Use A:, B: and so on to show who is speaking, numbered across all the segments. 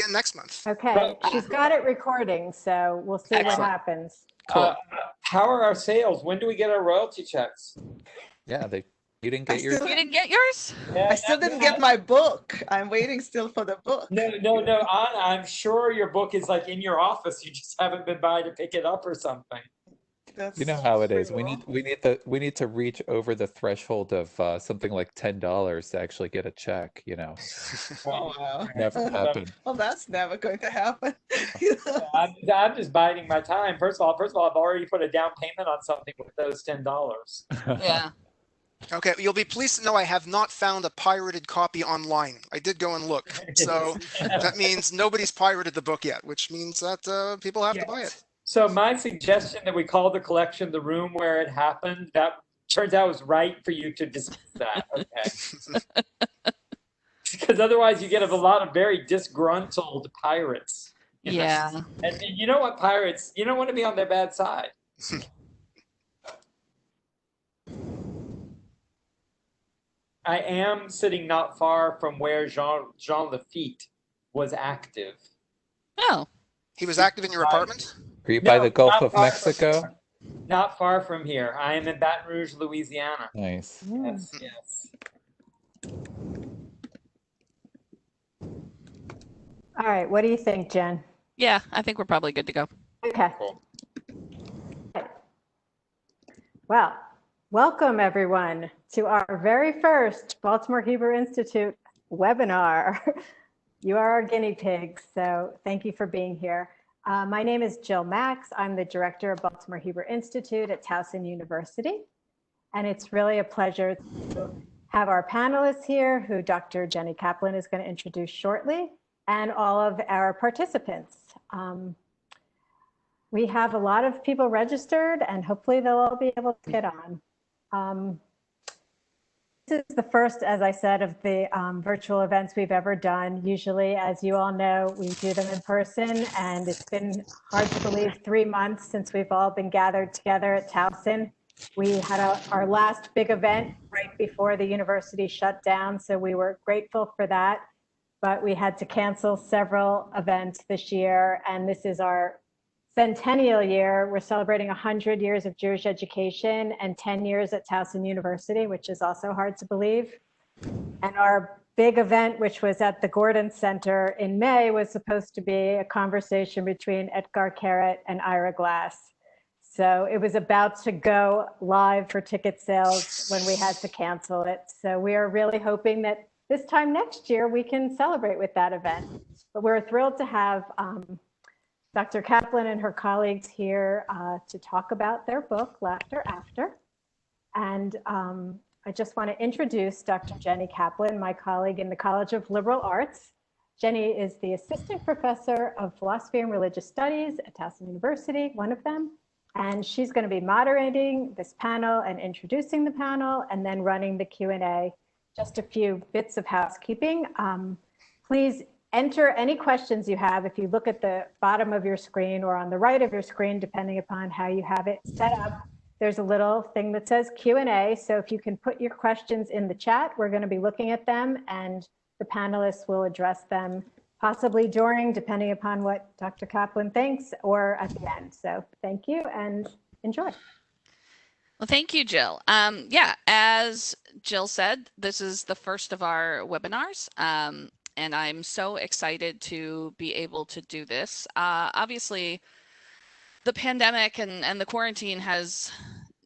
A: again next month.
B: Okay, she's got it recording, so we'll see what happens.
C: Cool.
D: How are our sales? When do we get our royalty checks?
C: Yeah, you didn't get yours.
E: You didn't get yours?
F: I still didn't get my book. I'm waiting still for the book.
D: No, Anna, I'm sure your book is like in your office. You just haven't been by to pick it up or something.
C: You know how it is. We need to reach over the threshold of something like $10 to actually get a check. You know,
F: Oh, wow.
C: never happened.
F: Well, that's never going to happen.
D: I'm just biding my time. First of all, I've already put a down payment on something with those $10.
E: Yeah.
A: Okay, you'll be pleased to know I have not found a pirated copy online. I did go and look. So that means nobody's pirated the book yet, which means that people have to buy it.
D: So my suggestion that we call the collection the room where it happened, that turns out was right for you to dismiss that. Okay. Because otherwise you get a lot of very disgruntled pirates.
E: Yeah.
D: And you know what, pirates, you don't want to be on their bad side. I am sitting not far from where Jean Lafitte was active.
E: Oh.
A: He was active in your apartment?
C: Are you by the Gulf
D: not
C: of
D: far
C: Mexico?
D: Not far from here. I am in Baton Rouge, Louisiana.
C: Nice.
D: Yes, yes.
B: All right, what do you think, Jen?
E: Yeah, I think we're probably good to go.
B: Okay.
D: Cool.
B: Well, welcome everyone to our very first Baltimore Hebrew Institute webinar. You are our guinea pigs, so thank you for being here. My name is Jill Max. I'm the director of Baltimore Hebrew Institute at Towson University. And it's really a pleasure to have our panelists here, who Dr. Jenny Kaplan is going to introduce shortly, and all of our participants. We have a lot of people registered, and hopefully they'll all be able to get on. This is the first, as I said, of the virtual events we've ever done. Usually, as you all know, we do them in person, and it's been hard to believe 3 months since we've all been gathered together at Towson. We had our last big event right before the university shut down, so we were grateful for that. But we had to cancel several events this year, and this is our centennial year. We're celebrating 100 years of Jewish education and 10 years at Towson University, which is also hard to believe. And our big event, which was at the Gordon Center in May, was supposed to be a conversation between Edgar Keret and Ira Glass. So it was about to go live for ticket sales when we had to cancel it. So we are really hoping that this time next year we can celebrate with that event. But we're thrilled to have Dr. Kaplan and her colleagues here to talk about their book, Laughter After. And I just want to introduce Dr. Jenny Kaplan, my colleague in the College of Liberal Arts. Jenny is the Assistant Professor of Philosophy and Religious Studies at Towson University, one of them. And she's going to be moderating this panel and introducing the panel and then running the Q&A. Just a few bits of housekeeping. Please enter any questions you have. If you look at the bottom of your screen or on the right of your screen, depending upon how you have it set up, there's a little thing that says Q&A. So if you can put your questions in the chat, we're going to be looking at them and the panelists will address them possibly during, depending upon what Dr. Kaplan thinks, or at the end. So thank you and enjoy.
E: Well, thank you, Jill. Yeah, as Jill said, this is the first of our webinars. And I'm so excited to be able to do this. Obviously, the pandemic and the quarantine has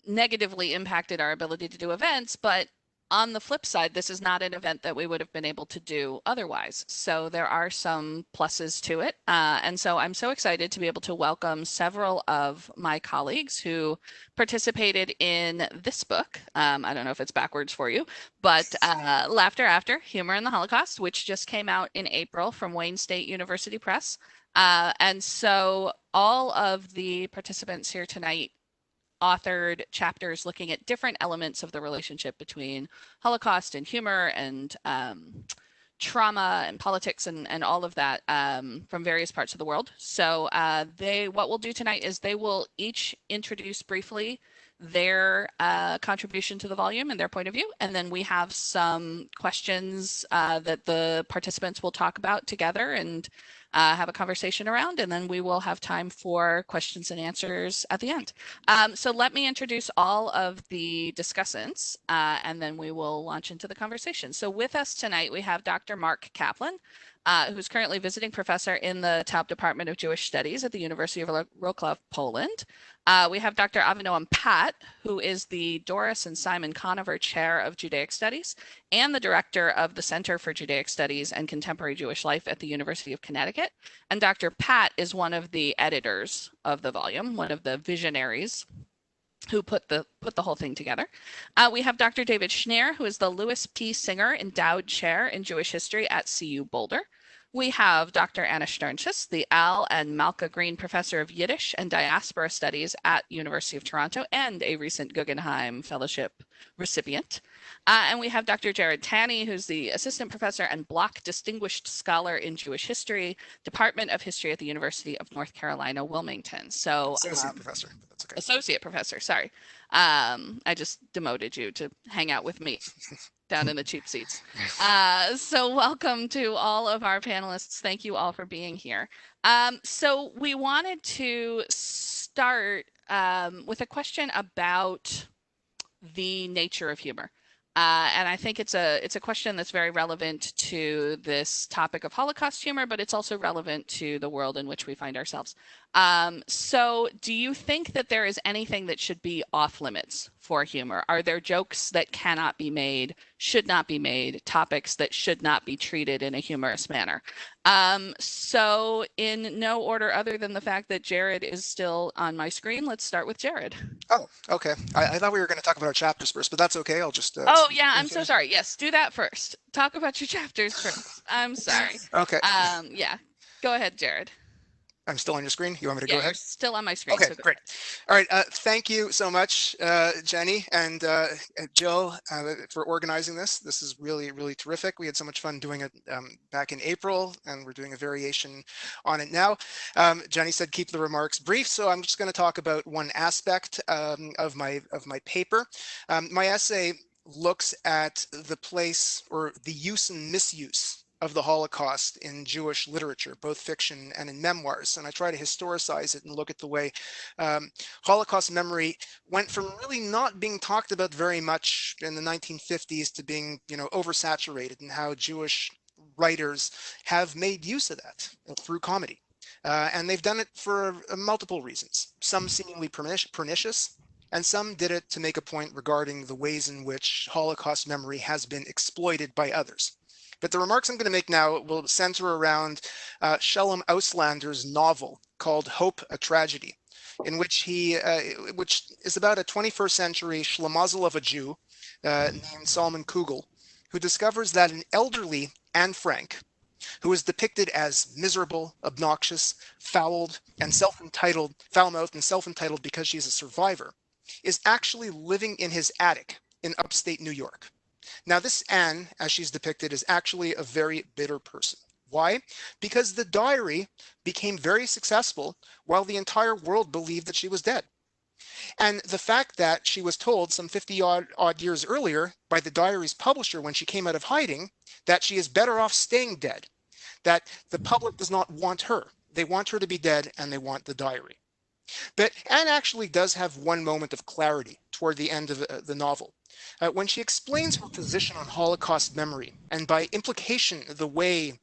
E: negatively impacted our ability to do events, but on the flip side, this is not an event that we would have been able to do otherwise. So there are some pluses to it. And so I'm so excited to be able to welcome several of my colleagues who participated in this book. I don't know if it's backwards for you, but Laughter After, Humor in the Holocaust, which just came out in April from Wayne State University Press. And so all of the participants here tonight authored chapters looking at different elements of the relationship between Holocaust and humor and trauma and politics and all of that from various parts of the world. So what we'll do tonight is they will each introduce briefly their contribution to the volume and their point of view. And then we have some questions that the participants will talk about together. And have a conversation around, and then we will have time for questions and answers at the end. So let me introduce all of the discussants, and then we will launch into the conversation. So with us tonight, we have Dr. Mark Kaplan, who's currently visiting professor in the Taub Department of Jewish Studies at the University of Wrocław, Poland. We have Dr. Avinoam Patt, who is the Doris and Simon Conover Chair of Judaic Studies and the Director of the Center for Judaic Studies and Contemporary Jewish Life at the University of Connecticut. And Dr. Patt is one of the editors of the volume, one of the visionaries who put the whole thing together. We have Dr. David Schneer, who is the Louis P. Singer Endowed Chair in Jewish History at CU Boulder. We have Dr. Anna Sternschus, the Al and Malka Green Professor of Yiddish and Diaspora Studies at University of Toronto and a recent Guggenheim Fellowship recipient. And we have Dr. Jared Tanny, who's the Assistant Professor and Block Distinguished Scholar in Jewish History, Department of History at the University of North Carolina, Wilmington. So
A: Associate professor, but that's okay.
E: Associate Professor, sorry. I just demoted you to hang out with me down in the cheap seats. So welcome to all of our panelists. Thank you all for being here. So we wanted to start with a question about the nature of humor. And I think it's a question that's very relevant to this topic of Holocaust humor, but it's also relevant to the world in which we find ourselves. So do you think that there is anything that should be off limits for humor? Are there jokes that cannot be made, should not be made, topics that should not be treated in a humorous manner? So in no order other than the fact that Jared is still on my screen, let's start with Jared.
A: Oh, okay. I thought we were going to talk about our chapters first, but that's okay. I'll just.
E: Oh, yeah, I'm so sorry. Yes, do that first. Talk about your chapters first. I'm sorry.
A: Okay.
E: Yeah, go ahead, Jared.
A: I'm still on your screen. You want me to
E: Yeah,
A: go ahead?
E: you're still on my screen.
A: Okay,
E: so go
A: great.
E: ahead.
A: All right. Thank you so much, Jenny and Jill, for organizing this. This is really, really terrific. We had so much fun doing it back in April, and we're doing a variation on it now. Jenny said keep the remarks brief, so I'm just going to talk about one aspect of my paper. My essay looks at the place or the use and misuse of the Holocaust in Jewish literature, both fiction and in memoirs. And I try to historicize it and look at the way Holocaust memory went from really not being talked about very much in the 1950s to being, oversaturated, and how Jewish writers have made use of that through comedy. And they've done it for multiple reasons, some seemingly pernicious, and some did it to make a point regarding the ways in which Holocaust memory has been exploited by others. But the remarks I'm going to make now will center around Shalom Auslander's novel called Hope, a Tragedy, in which which is about a 21st century schlemazel of a Jew named Solomon Kugel, who discovers that an elderly Anne Frank, who is depicted as miserable, obnoxious, foul-mouthed and self-entitled because she's a survivor, is actually living in his attic in upstate New York. Now, this Anne, as she's depicted, is actually a very bitter person. Why? Because the diary became very successful while the entire world believed that she was dead. And the fact that she was told some 50 odd years earlier by the diary's publisher when she came out of hiding that she is better off staying dead, that the public does not want her. They want her to be dead, and they want the diary. But Anne actually does have one moment of clarity toward the end of the novel. When she explains her position on Holocaust memory, and by implication, the way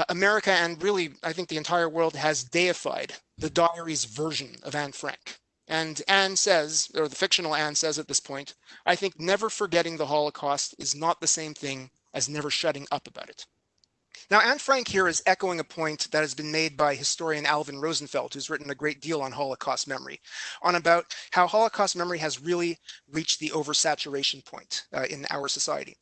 A: America and really, I think the entire world has deified the diary's version of Anne Frank. And Anne says, or the fictional Anne says at this point, I think never forgetting the Holocaust is not the same thing as never shutting up about it. Now, Anne Frank here is echoing a point that has been made by historian Alvin Rosenfeld, who's written a great deal on Holocaust memory, on about how Holocaust memory has really reached the oversaturation point in our society.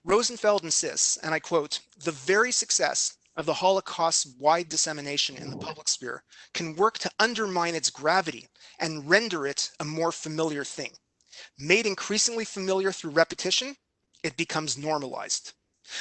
A: Rosenfeld insists, and I quote, "The very success of the Holocaust's wide dissemination in the public sphere can work to undermine its gravity and render it a more familiar thing. Made increasingly familiar through repetition, it becomes normalized."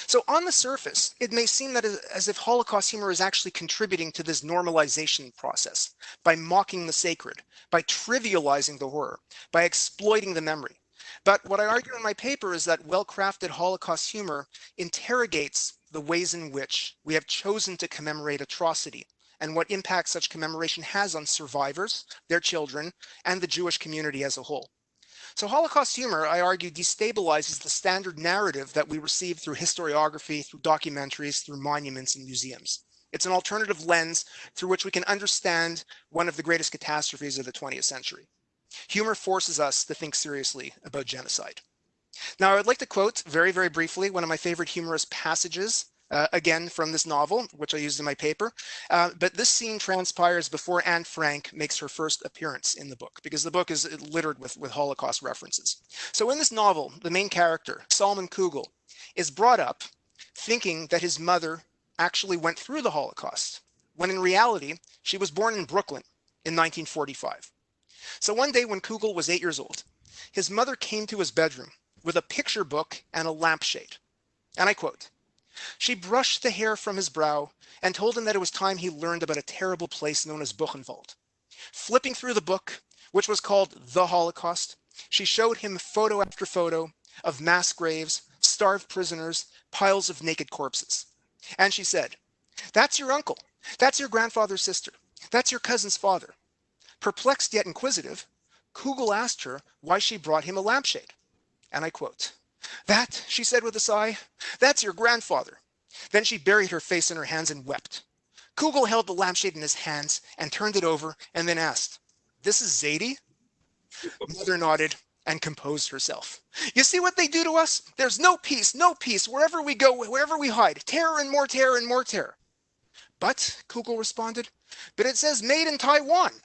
A: So on the surface, it may seem that as if Holocaust humor is actually contributing to this normalization process by mocking the sacred, by trivializing the horror, by exploiting the memory. But what I argue in my paper is that well-crafted Holocaust humor interrogates the ways in which we have chosen to commemorate atrocity and what impact such commemoration has on survivors, their children, and the Jewish community as a whole. So Holocaust humor, I argue, destabilizes the standard narrative that we receive through historiography, through documentaries, through monuments and museums. It's an alternative lens through which we can understand one of the greatest catastrophes of the 20th century. Humor forces us to think seriously about genocide. Now, I would like to quote very, very briefly one of my favorite humorous passages, again from this novel, which I used in my paper. But this scene transpires before Anne Frank makes her first appearance in the book, because the book is littered with Holocaust references. So in this novel, the main character, Salman Kugel, is brought up thinking that his mother actually went through the Holocaust, when in reality, she was born in Brooklyn in 1945. So one day when Kugel was 8 years old, his mother came to his bedroom with a picture book and a lampshade. And I quote, "She brushed the hair from his brow and told him that it was time he learned about a terrible place known as Buchenwald. Flipping through the book, which was called The Holocaust, she showed him photo after photo of mass graves, starved prisoners, piles of naked corpses. And she said, 'That's your uncle. That's your grandfather's sister. That's your cousin's father.' Perplexed yet inquisitive, Kugel asked her why she brought him a lampshade. And I quote, 'That,' she said with a sigh, 'that's your grandfather.' Then she buried her face in her hands and wept. Kugel held the lampshade in his hands and turned it over and then asked, 'This is Zadie?' Mother nodded and composed herself. 'You see what they do to us? There's no peace, wherever we go, wherever we hide. Terror and more terror and more terror.' 'But,' Kugel responded, 'but it says made in Taiwan.'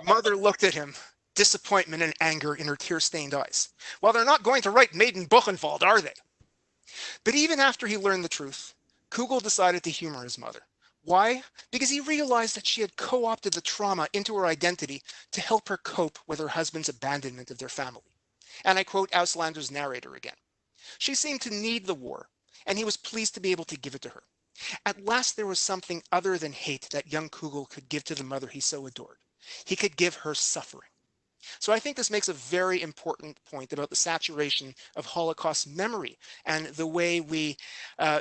A: Mother looked at him, disappointment and anger in her tear-stained eyes. 'Well, they're not going to write made in Buchenwald, are they?' But even after he learned the truth, Kugel decided to humor his mother. Why? Because he realized that she had co-opted the trauma into her identity to help her cope with her husband's abandonment of their family. And I quote Auslander's narrator again. "She seemed to need the war, and he was pleased to be able to give it to her. At last there was something other than hate that young Kugel could give to the mother he so adored. He could give her suffering." So I think this makes a very important point about the saturation of Holocaust memory and the way we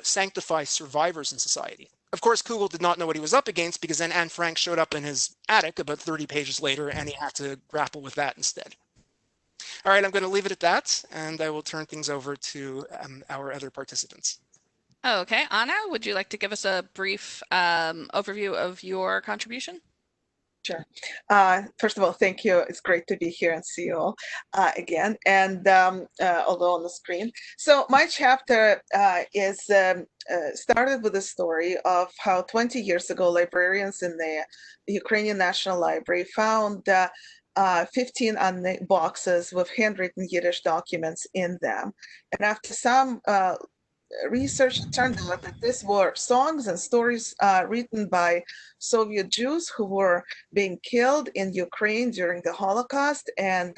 A: sanctify survivors in society. Of course, Kugel did not know what he was up against, because then Anne Frank showed up in his attic about 30 pages later, and he had to grapple with that instead. All right, I'm going to leave it at that, and I will turn things over to our other participants.
E: Okay, Anna, would you like to give us a brief overview of your contribution?
F: Sure. First of all, thank you. It's great to be here and see you all again, and although on the screen. So my chapter is started with a story of how 20 years ago, librarians in the Ukrainian National Library found 15 boxes with handwritten Yiddish documents in them. And after some research turned out that these were songs and stories written by Soviet Jews who were being killed in Ukraine during the Holocaust, and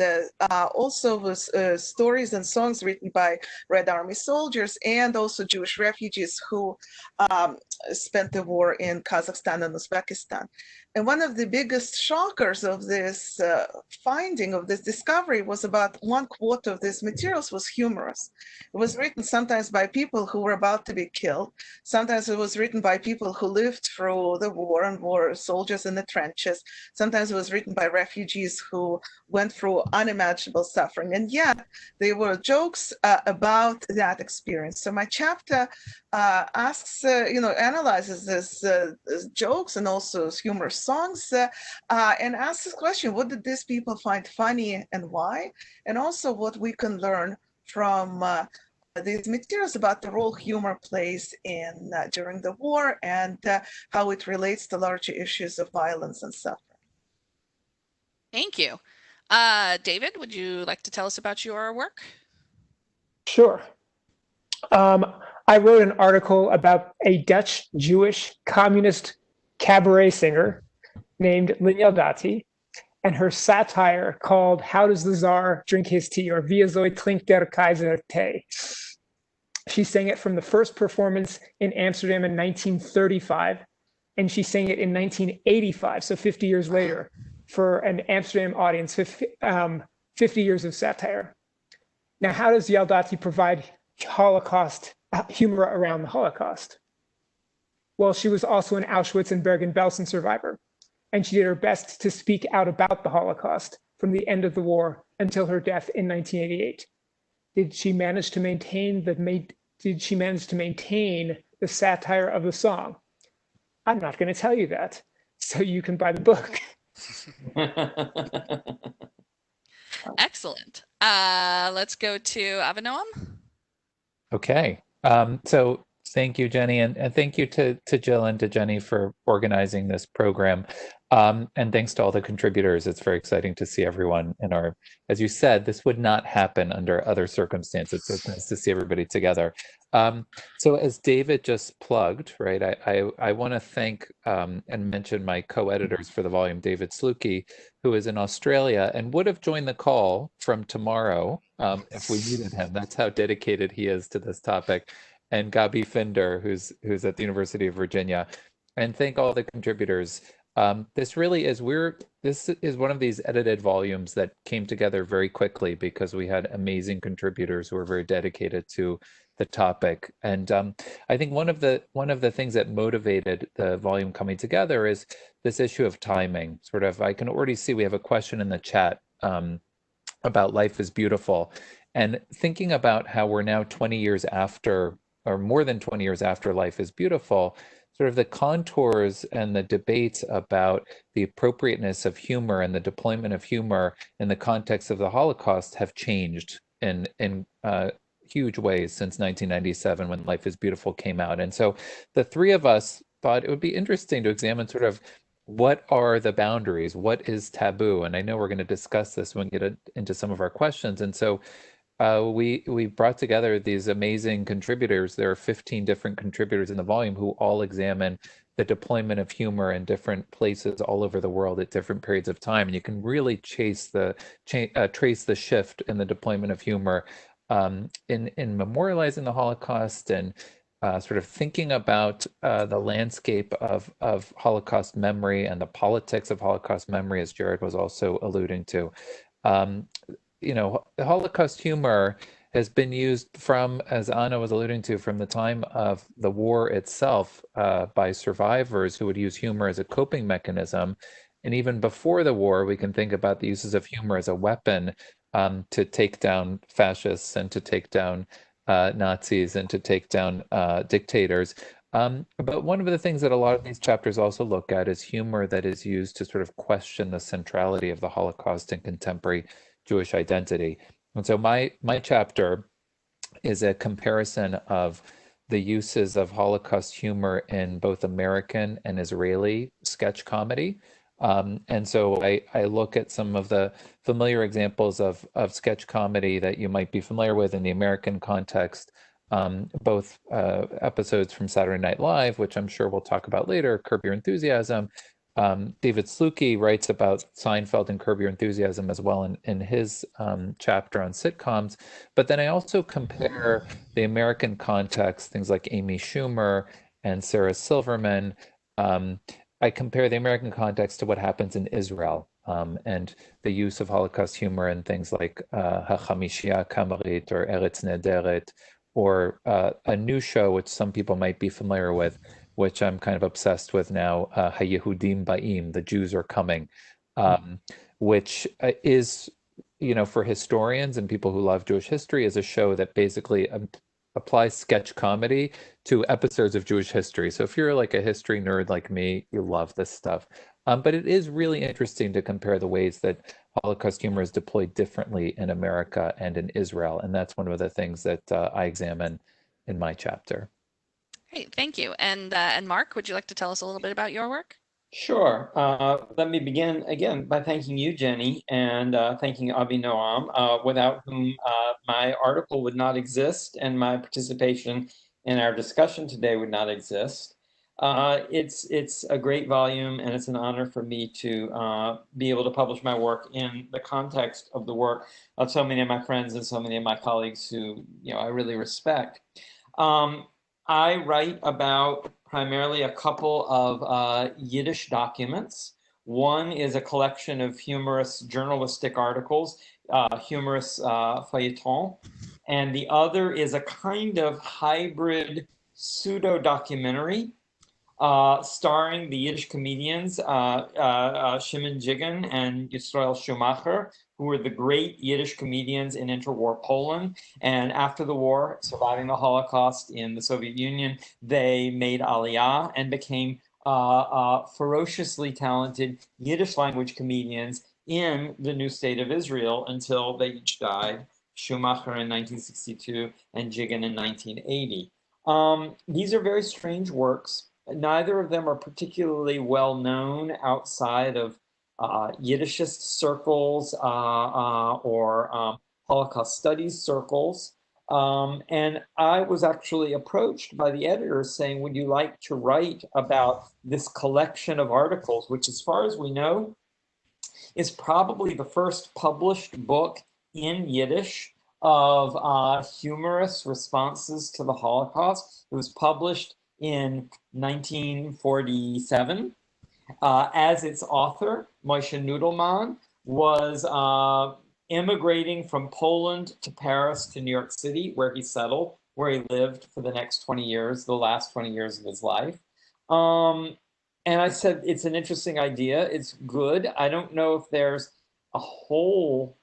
F: also was stories and songs written by Red Army soldiers and also Jewish refugees who spent the war in Kazakhstan and Uzbekistan. And one of the biggest shockers of this finding, of this discovery, was about 1/4 of these materials was humorous. It was written sometimes by people who were about to be killed. Sometimes it was written by people who lived through the war and were soldiers in the trenches. Sometimes it was written by refugees who went through unimaginable suffering. And yet they were jokes about that experience. So my chapter asks, analyzes this jokes and also humorous songs, and asks this question: what did these people find funny and why? And also what we can learn from these materials about the role humor plays in during the war, and how it relates to larger issues of violence and suffering.
E: Thank you. David, would you like to tell us about your work?
G: Sure. I wrote an article about a Dutch Jewish communist cabaret singer named Linyal Dati, and her satire called "How Does the Tsar Drink His Tea?" or "Wie soll trinkt der Kaiser Tee?" She sang it from the first performance in Amsterdam in 1935, and she sang it in 1985, so 50 years later, for an Amsterdam audience, 50 years of satire. Now, how does Yaldati provide Holocaust humor around the Holocaust. Well, she was also an Auschwitz and Bergen-Belsen survivor, and she did her best to speak out about the Holocaust from the end of the war until her death in 1988. Did she manage to maintain the satire of the song? I'm not going to tell you that, so you can buy the book.
E: Excellent. Let's go to Avinoam.
C: Okay. So thank you, Jenny, and thank you to Jill and to Jenny for organizing this program. And thanks to all the contributors. It's very exciting to see everyone in our, as you said, this would not happen under other circumstances. So it's nice to see everybody together. So as David just plugged, right, I want to thank and mention my co-editors for the volume, David Slucki, who is in Australia and would have joined the call from tomorrow if we needed him. That's how dedicated he is to this topic. And Gabi Finder, who's at the University of Virginia. And thank all the contributors. This really is, this is one of these edited volumes that came together very quickly because we had amazing contributors who were very dedicated to the topic. And I think one of the things that motivated the volume coming together is this issue of timing. Sort of, I can already see we have a question in the chat about Life is Beautiful. And thinking about how we're now 20 years after, or more than 20 years after Life is Beautiful, sort of the contours and the debates about the appropriateness of humor and the deployment of humor in the context of the Holocaust have changed in huge ways since 1997 when Life is Beautiful came out. And so the three of us thought it would be interesting to examine sort of what are the boundaries, what is taboo? And I know we're going to discuss this when we get into some of our questions. And so we brought together these amazing contributors. There are 15 different contributors in the volume who all examine the deployment of humor in different places all over the world at different periods of time. And you can really trace the shift in the deployment of humor in memorializing the Holocaust and sort of thinking about the landscape of Holocaust memory and the politics of Holocaust memory, as Jared was also alluding to. You know, Holocaust humor has been used from, as Anna was alluding to, from the time of the war itself by survivors who would use humor as a coping mechanism. And even before the war, we can think about the uses of humor as a weapon to take down fascists and to take down Nazis and to take down dictators. But one of the things that a lot of these chapters also look at is humor that is used to sort of question the centrality of the Holocaust in contemporary Jewish identity. And so my chapter is a comparison of the uses of Holocaust humor in both American and Israeli sketch comedy. And so I look at some of the familiar examples of sketch comedy that you might be familiar with in the American context, both episodes from Saturday Night Live, which I'm sure we'll talk about later, Curb Your Enthusiasm. David Slucki writes about Seinfeld and Curb Your Enthusiasm as well in his chapter on sitcoms. But then I also compare the American context, things like Amy Schumer and Sarah Silverman. I compare the American context to what happens in Israel and the use of Holocaust humor in things like HaChamishia Kamarit or Eretz Nederet, or a new show which some people might be familiar with, which I'm kind of obsessed with now, HaYehudim Ba'im, the Jews are coming, which is, you know, for historians and people who love Jewish history, is a show that basically applies sketch comedy to episodes of Jewish history. So if you're like a history nerd like me, you love this stuff. But it is really interesting to compare the ways that Holocaust humor is deployed differently in America and in Israel. And that's one of the things that I examine in my chapter.
E: Great, thank you. And Mark, would you like to tell us a little bit about your work?
D: Sure. Let me begin again by thanking you, Jenny, and thanking Avinoam, without whom my article would not exist and my participation in our discussion today would not exist. It's a great volume, and it's an honor for me to be able to publish my work in the context of the work of so many of my friends and so many of my colleagues who, you know, I really respect. I write about primarily a couple of Yiddish documents. One is a collection of humorous journalistic articles, humorous feuilleton, and the other is a kind of hybrid pseudo-documentary starring the Yiddish comedians Shimon Jigan and Yisrael Schumacher, who were the great Yiddish comedians in interwar Poland. And after the war, surviving the Holocaust in the Soviet Union, they made Aliyah and became ferociously talented Yiddish language comedians in the new state of Israel until they each died, Schumacher in 1962 and Jigan in 1980. These are very strange works. Neither of them are particularly well known outside of Yiddishist circles or Holocaust studies circles. And I was actually approached by the editor saying, would you like to write about this collection of articles, which as far as we know, is probably the first published book in Yiddish of humorous responses to the Holocaust. It was published in 1947. As its author, Moshe Nudelman was immigrating from Poland to Paris to New York City, where he settled, where he lived for the next 20 years, the last 20 years of his life. And I said, it's an interesting idea. It's good. I don't know if there's a whole,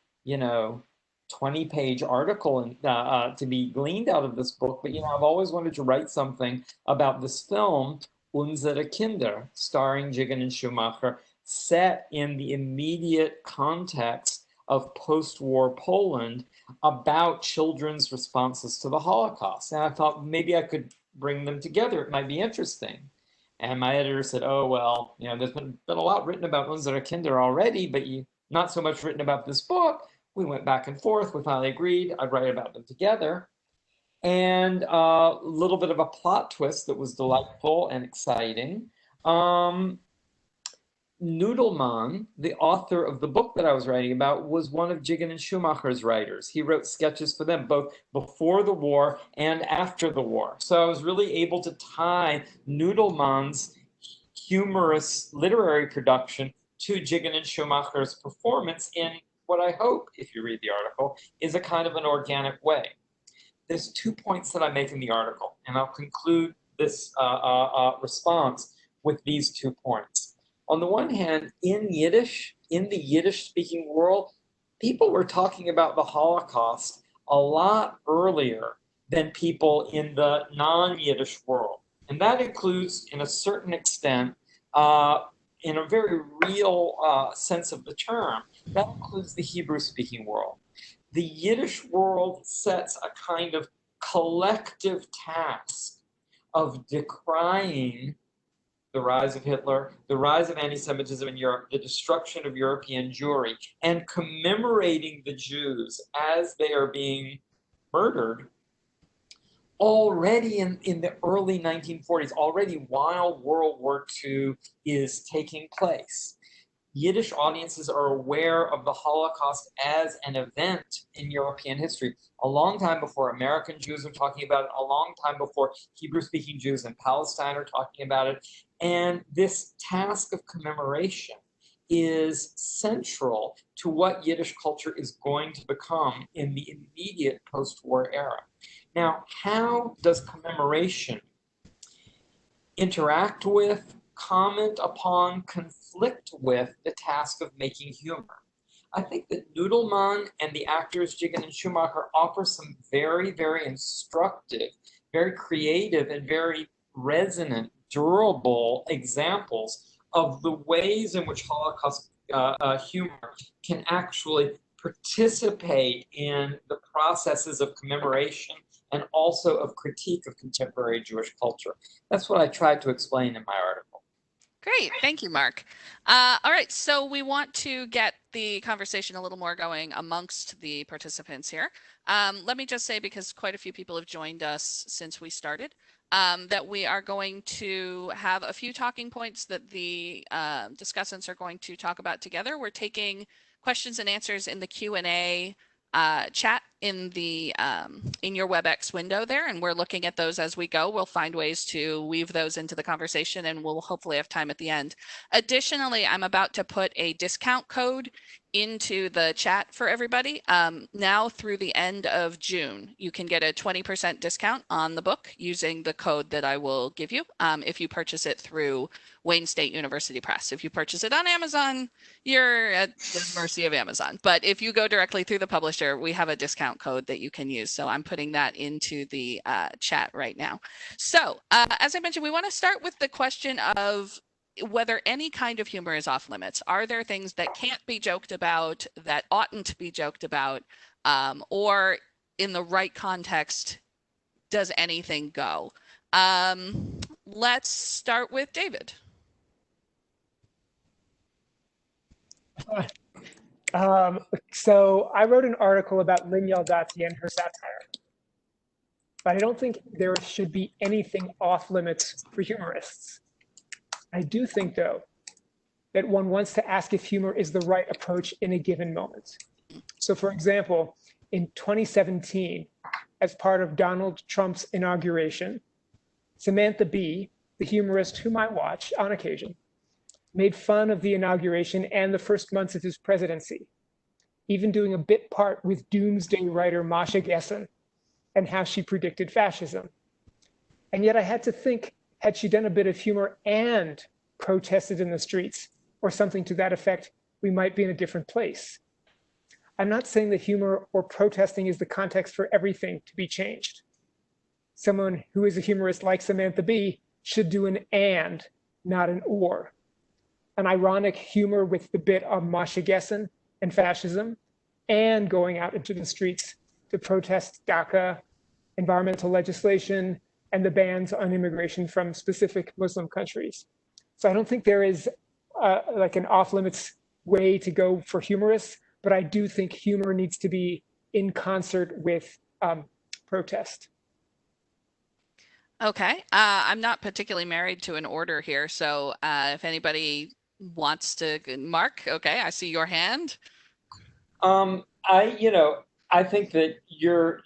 D: 20-page article to be gleaned out of this book, but I've always wanted to write something about this film, Unsere Kinder, starring Jigan and Schumacher, set in the immediate context of post-war Poland about children's responses to the Holocaust. And I thought maybe I could bring them together. It might be interesting. And my editor said, oh, well, there's been a lot written about Unsere Kinder already, but not so much written about this book. We went back and forth. We finally agreed I'd write about them together. And a little bit of a plot twist that was delightful and exciting. Nudelman, the author of the book that I was writing about, was one of Jigan and Schumacher's writers. He wrote sketches for them both before the war and after the war. So I was really able to tie Nudelman's humorous literary production to Jigan and Schumacher's performance in what I hope, if you read the article, is a kind of an organic way. There's 2 points that I make in the article, and I'll conclude this response with these 2 points. On the one hand, in Yiddish, in the Yiddish-speaking world, people were talking about the Holocaust a lot earlier than people in the non-Yiddish world. And that includes, in a certain extent, in a very real sense of the term, that includes the Hebrew-speaking world. The Yiddish world sets a kind of collective task of decrying the rise of Hitler, the rise of anti-Semitism in Europe, the destruction of European Jewry, and commemorating the Jews as they are being murdered already in the early 1940s, already while World War II is taking place. Yiddish audiences are aware of the Holocaust as an event in European history, a long time before American Jews are talking about it, a long time before Hebrew-speaking Jews in Palestine are talking about it. And this task of commemoration is central to what Yiddish culture is going to become in the immediate post-war era. Now, how does commemoration interact with, comment upon, conflict with the task of making humor? I think that Nudelman and the actors Jigan and Schumacher offer some very, very instructive, very creative, and very resonant, durable examples of the ways in which Holocaust humor can actually participate in the processes of commemoration and also of critique of contemporary Jewish culture. That's what I tried to explain in my article.
E: Great. Thank you, Mark. All right. So we want to get the conversation a little more going amongst the participants here. Let me just say, because quite a few people have joined us since we started, that we are going to have a few talking points that the discussants are going to talk about together. We're taking questions and answers in the Q&A chat in the in your WebEx window there, and we're looking at those as we go. We'll find ways to weave those into the conversation, and we'll hopefully have time at the end. Additionally, I'm about to put a discount code into the chat for everybody. Now through the end of June, you can get a 20% discount on the book using the code that I will give you if you purchase it through Wayne State University Press. If you purchase it on Amazon, you're at the mercy of Amazon. But if you go directly through the publisher, we have a discount code that you can use. So I'm putting that into the chat right now. So as I mentioned, we want to start with the question of whether any kind of humor is off limits. Are there things that can't be joked about, that oughtn't to be joked about, or in the right context, does anything go? Let's start with David.
G: So I wrote an article about Lynn Yaldati and her satire, but I don't think there should be anything off limits for humorists. I do think, though, that one wants to ask if humor is the right approach in a given moment. So, for example, in 2017, as part of Donald Trump's inauguration, Samantha Bee, the humorist whom I watch on occasion, made fun of the inauguration and the first months of his presidency, even doing a bit part with doomsday writer Masha Gessen and how she predicted fascism. And yet I had to think, had she done a bit of humor and protested in the streets or something to that effect, we might be in a different place. I'm not saying that humor or protesting is the context for everything to be changed. Someone who is a humorist like Samantha Bee should do an and, not an or. An ironic humor with the bit on Masha Gessen and fascism, and going out into the streets to protest DACA, environmental legislation, and the bans on immigration from specific Muslim countries. So I don't think there is like an off-limits way to go for humorists, but I do think humor needs to be in concert with protest.
E: Okay, I'm not particularly married to an order here, so if anybody wants to, Mark, okay, I see your hand.
D: I think that you're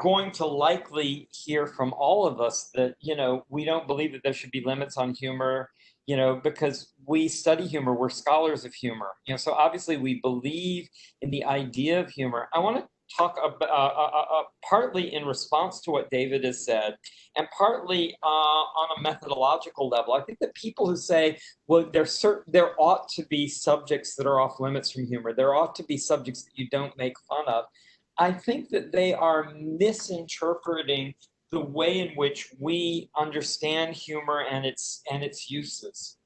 D: going to likely hear from all of us that, we don't believe that there should be limits on humor, because we study humor, we're scholars of humor, so obviously we believe in the idea of humor. I want to talk about partly in response to what David has said, and partly on a methodological level. I think that people who say, well, there ought to be subjects that are off limits from humor, there ought to be subjects that you don't make fun of, I think that they are misinterpreting the way in which we understand humor and its uses.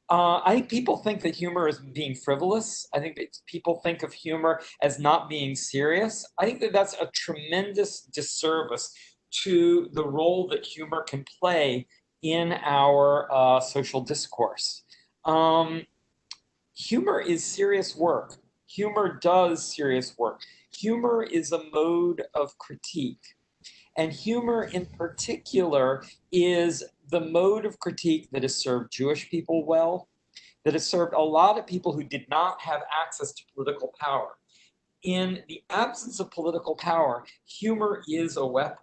D: I think people think that humor is being frivolous. I think that people think of humor as not being serious. I think that that's a tremendous disservice to the role that humor can play in our social discourse. Humor is serious work. Humor does serious work. Humor is a mode of critique. And humor in particular is the mode of critique that has served Jewish people well, that has served a lot of people who did not have access to political power. In the absence of political power, humor is a weapon.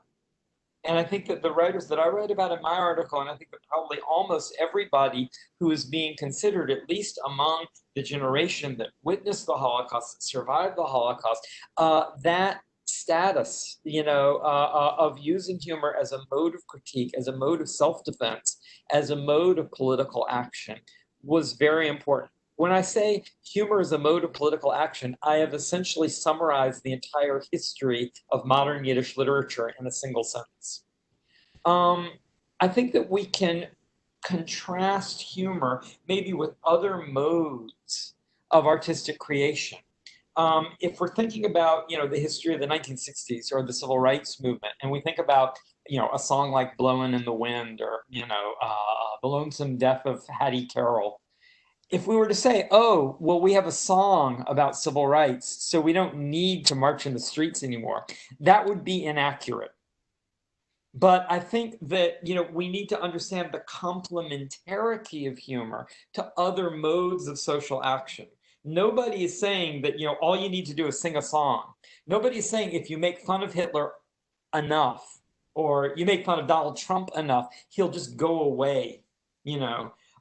D: And I think that the writers that I write about in my article, and I think that probably almost everybody who is being considered, at least among the generation that witnessed the Holocaust, that survived the Holocaust, that status, of using humor as a mode of critique, as a mode of self-defense, as a mode of political action was very important. When I say humor is a mode of political action, I have essentially summarized the entire history of modern Yiddish literature in a single sentence. I think that we can contrast humor maybe with other modes of artistic creation. If we're thinking about, the history of the 1960s or the civil rights movement, and we think about, a song like "Blowin' in the Wind" or, "The Lonesome Death of Hattie Carroll," if we were to say, oh, well, we have a song about civil rights, so we don't need to march in the streets anymore, that would be inaccurate. But I think that, we need to understand the complementarity of humor to other modes of social action. Nobody is saying that, all you need to do is sing a song. Nobody is saying if you make fun of Hitler enough, or you make fun of Donald Trump enough, he'll just go away,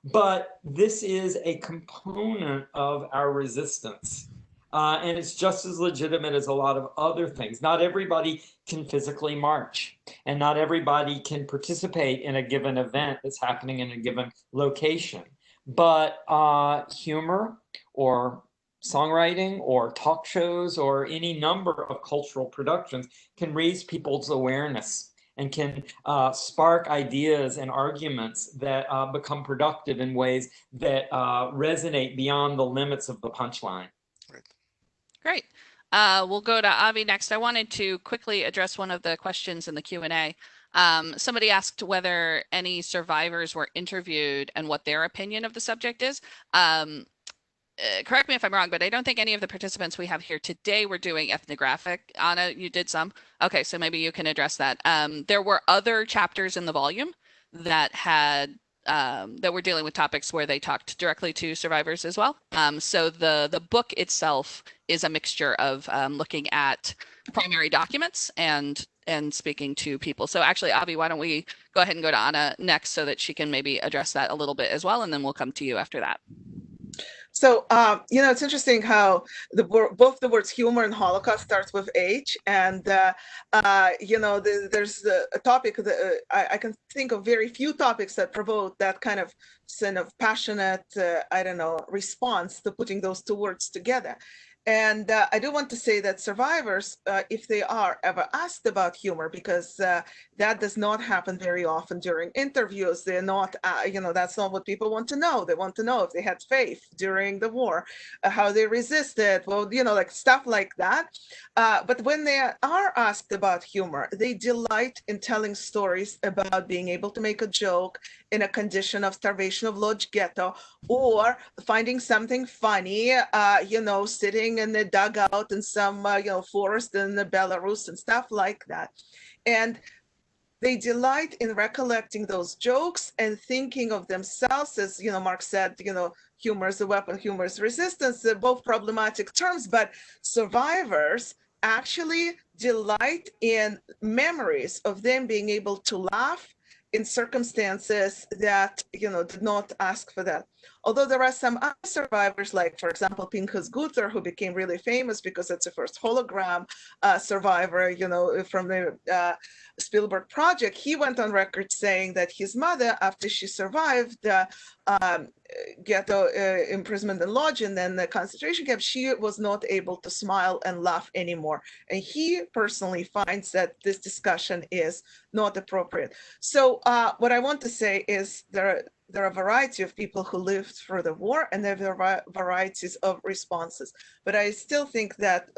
D: But this is a component of our resistance. And it's just as legitimate as a lot of other things. Not everybody can physically march, and not everybody can participate in a given event that's happening in a given location. But humor or songwriting or talk shows or any number of cultural productions can raise people's awareness and can spark ideas and arguments that become productive in ways that resonate beyond the limits of the punchline.
E: Great. We'll go to Avi next. I wanted to quickly address one of the questions in the Q&A. Somebody asked whether any survivors were interviewed and what their opinion of the subject is. Correct me if I'm wrong, but I don't think any of the participants we have here today were doing ethnographic. Anna, you did some? Okay, so maybe you can address that. There were other chapters in the volume that had that were dealing with topics where they talked directly to survivors as well. So the book itself is a mixture of looking at primary documents and speaking to people. So actually, Avi, why don't we go ahead and go to Anna next so that she can maybe address that a little bit as well, and then we'll come to you after that.
F: So, it's interesting how both the words humor and Holocaust starts with H, and there's a topic that I can think of very few topics that provoke that kind of passionate, response to putting those two words together. And I do want to say that survivors, if they are ever asked about humor, because that does not happen very often during interviews, they're not, that's not what people want to know. They want to know if they had faith during the war, how they resisted, well, like stuff like that. But when they are asked about humor, they delight in telling stories about being able to make a joke in a condition of starvation of Lodz ghetto, or finding something funny, sitting in the dugout in some, forest in Belarus and stuff like that. And they delight in recollecting those jokes and thinking of themselves as, Mark said, humor is a weapon, humor is resistance, they're both problematic terms, but survivors actually delight in memories of them being able to laugh in circumstances that, did not ask for that. Although there are some other survivors, like, for example, Pinchas Guter, who became really famous because it's the first hologram survivor, from the Spielberg project. He went on record saying that his mother, after she survived ghetto imprisonment and Lodz and then the concentration camp, she was not able to smile and laugh anymore. And he personally finds that this discussion is not appropriate. So what I want to say is there are a variety of people who lived through the war, and there are varieties of responses. But I still think that,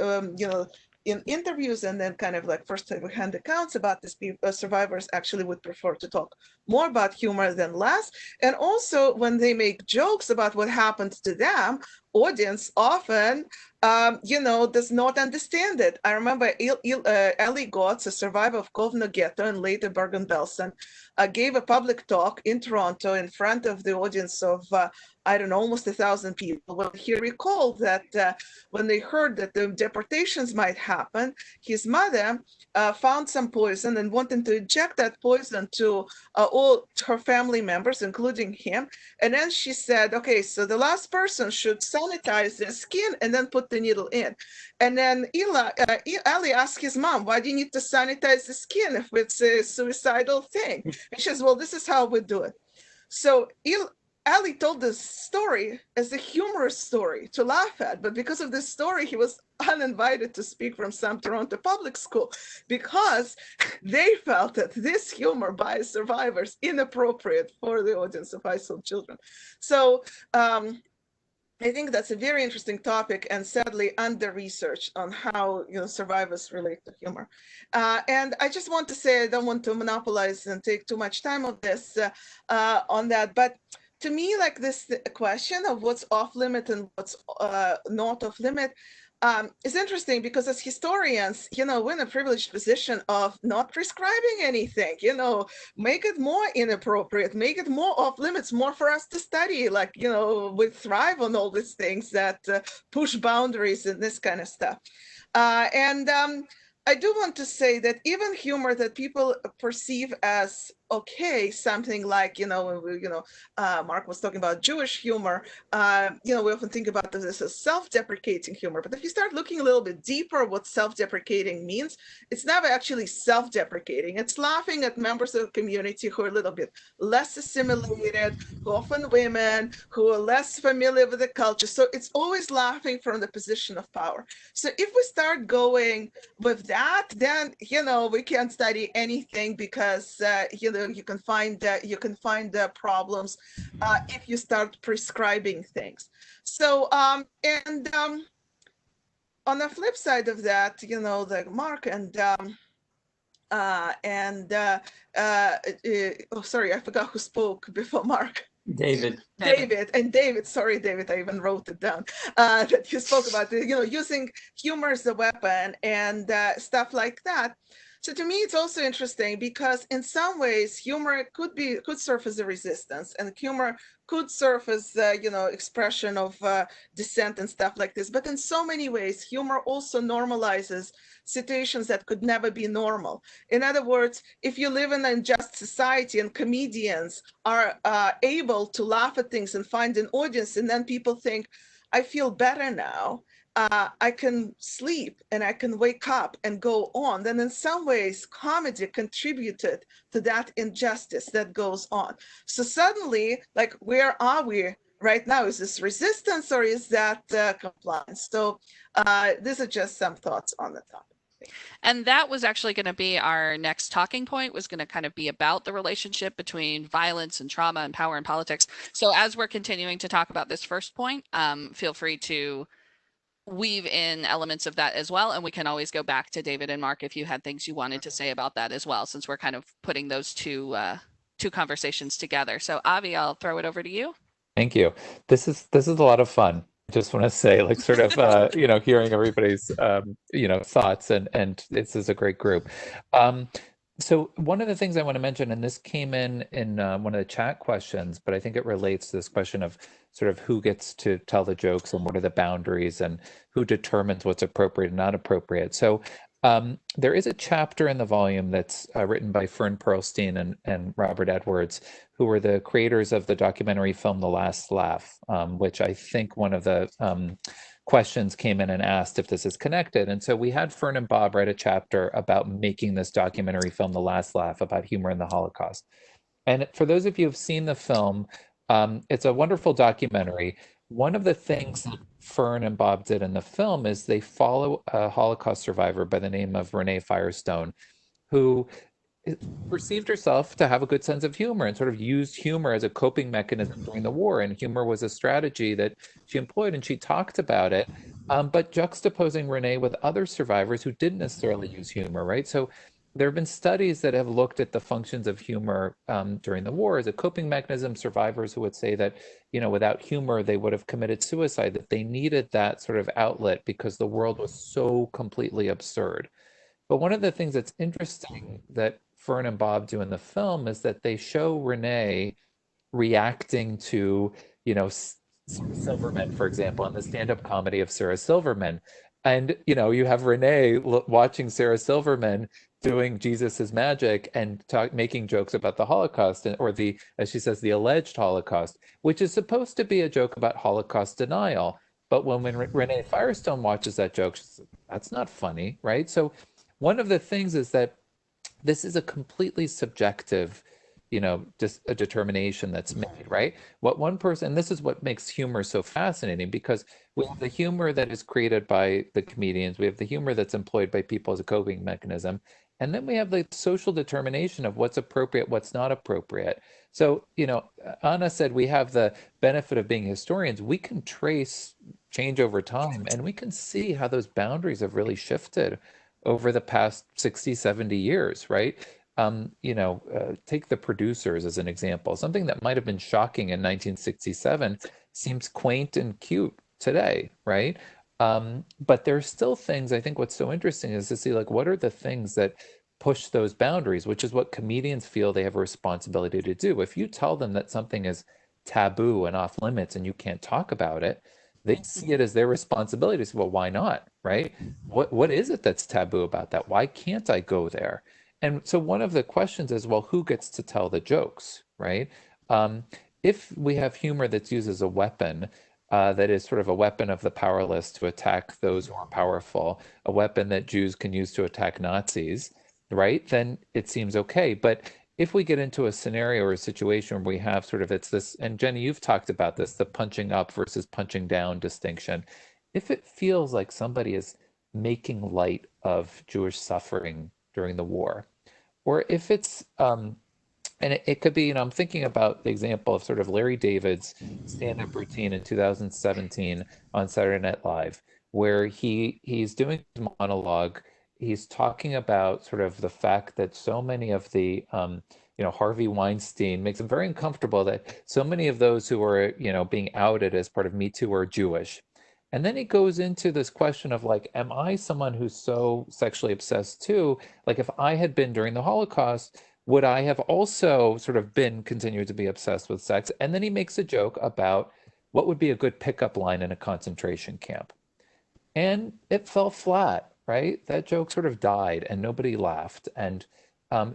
F: in interviews and then kind of like first-hand accounts about this, survivors actually would prefer to talk more about humor than less. And also when they make jokes about what happened to them, audience often, does not understand it. I remember Ellie Gotts, a survivor of Kovno Ghetto and later Bergen-Belsen, gave a public talk in Toronto in front of the audience of, almost 1,000 people. Well, he recalled that when they heard that the deportations might happen, his mother found some poison and wanted to inject that poison to all her family members, including him. And then she said, okay, so the last person should sanitize their skin and then put the needle in. And then Ali asked his mom, why do you need to sanitize the skin if it's a suicidal thing? And she says, well, this is how we do it. So Ali told this story as a humorous story to laugh at, but because of this story, he was uninvited to speak from some Toronto public school because they felt that this humor by survivors inappropriate for the audience of isolated children. So I think that's a very interesting topic and sadly under-researched on how survivors relate to humor. And I just want to say, I don't want to monopolize and take too much time on this, on that, but to me, like this question of what's off limit and what's not off limit, it's interesting because as historians, we're in a privileged position of not prescribing anything, make it more inappropriate, make it more off limits, more for us to study. Like, we thrive on all these things that push boundaries and this kind of stuff. I do want to say that even humor that people perceive as okay, something like, Mark was talking about Jewish humor, we often think about this as self-deprecating humor, but if you start looking a little bit deeper what self-deprecating means, it's never actually self-deprecating. It's laughing at members of the community who are a little bit less assimilated, who often women, who are less familiar with the culture. So it's always laughing from the position of power. So if we start going with that, then, we can't study anything because, you can find problems if you start prescribing things. So on the flip side of that, the Mark sorry, I forgot who spoke before Mark.
D: David.
F: Sorry, David, I even wrote it down, that you spoke about, using humor as a weapon and stuff like that. So to me, it's also interesting because in some ways, humor could serve as a resistance, and humor could serve as, expression of dissent and stuff like this. But in so many ways, humor also normalizes situations that could never be normal. In other words, if you live in an unjust society and comedians are able to laugh at things and find an audience, and then people think, I feel better now, I can sleep and I can wake up and go on, then in some ways comedy contributed to that injustice that goes on. So suddenly, like, where are we right now? Is this resistance or is that compliance? So these are just some thoughts on the topic.
E: And that was actually going to be our next talking point, was going to kind of be about the relationship between violence and trauma and power and politics. So as we're continuing to talk about this first point, feel free to weave in elements of that as well. And we can always go back to David and Mark if you had things you wanted to say about that as well, since we're kind of putting those two conversations together. So Avi, I'll throw it over to you.
C: Thank you. This is a lot of fun. I just want to say, like, sort of, hearing everybody's, thoughts, and this is a great group. So one of the things I want to mention, and this came in one of the chat questions, but I think it relates to this question of sort of who gets to tell the jokes and what are the boundaries and who determines what's appropriate and not appropriate. So there is a chapter in the volume that's written by Fern Perlstein and Robert Edwards, who were the creators of the documentary film The Last Laugh, which I think one of the questions came in and asked if this is connected. And so we had Fern and Bob write a chapter about making this documentary film, The Last Laugh, about humor in the Holocaust. And for those of you who've seen the film, it's a wonderful documentary. One of the things that Fern and Bob did in the film is they follow a Holocaust survivor by the name of Renee Firestone, who perceived herself to have a good sense of humor and sort of used humor as a coping mechanism during the war. And humor was a strategy that she employed, and she talked about it, but juxtaposing Renee with other survivors who didn't necessarily use humor, right? So there have been studies that have looked at the functions of humor during the war as a coping mechanism. Survivors who would say that, without humor, they would have committed suicide, that they needed that sort of outlet because the world was so completely absurd. But one of the things that's interesting that Fern and Bob do in the film is that they show Renee reacting to, Silverman, for example, in the stand-up comedy of Sarah Silverman. And, you have Renee watching Sarah Silverman doing Jesus is Magic and making jokes about the Holocaust, or as she says, the alleged Holocaust, which is supposed to be a joke about Holocaust denial. But when Renee Firestone watches that joke, she says, that's not funny, right? So one of the things is that this is a completely subjective, just a determination that's made, right? What one person, and this is what makes humor so fascinating, because we have the humor that is created by the comedians, we have the humor that's employed by people as a coping mechanism, and then we have the social determination of what's appropriate, what's not appropriate. So, Anna said we have the benefit of being historians. We can trace change over time, and we can see how those boundaries have really shifted over the past 60, 70 years, right? Take The Producers as an example. Something that might have been shocking in 1967 seems quaint and cute today, right? But there's still things, I think what's so interesting is to see like what are the things that push those boundaries, which is what comedians feel they have a responsibility to do. If you tell them that something is taboo and off limits and you can't talk about it, they see it as their responsibility to say, well, why not? Right? What is it that's taboo about that? Why can't I go there? And so one of the questions is, well, who gets to tell the jokes, right? Um, if we have humor that's used as a weapon, that is sort of a weapon of the powerless to attack those who are powerful, a weapon that Jews can use to attack Nazis, right? Then it seems okay. But if we get into a scenario or a situation where we have sort of it's this, and Jenny, you've talked about this, the punching up versus punching down distinction. If it feels like somebody is making light of Jewish suffering during the war, or if it's and it could be, I'm thinking about the example of sort of Larry David's stand-up routine in 2017 on Saturday Night Live, where he's doing his monologue. He's talking about sort of the fact that so many of the, Harvey Weinstein makes him very uncomfortable that so many of those who are, being outed as part of Me Too are Jewish. And then he goes into this question of like, am I someone who's so sexually obsessed too? Like if I had been during the Holocaust, would I have also sort of been continued to be obsessed with sex? And then he makes a joke about what would be a good pickup line in a concentration camp. And it fell flat, right? That joke sort of died and nobody laughed and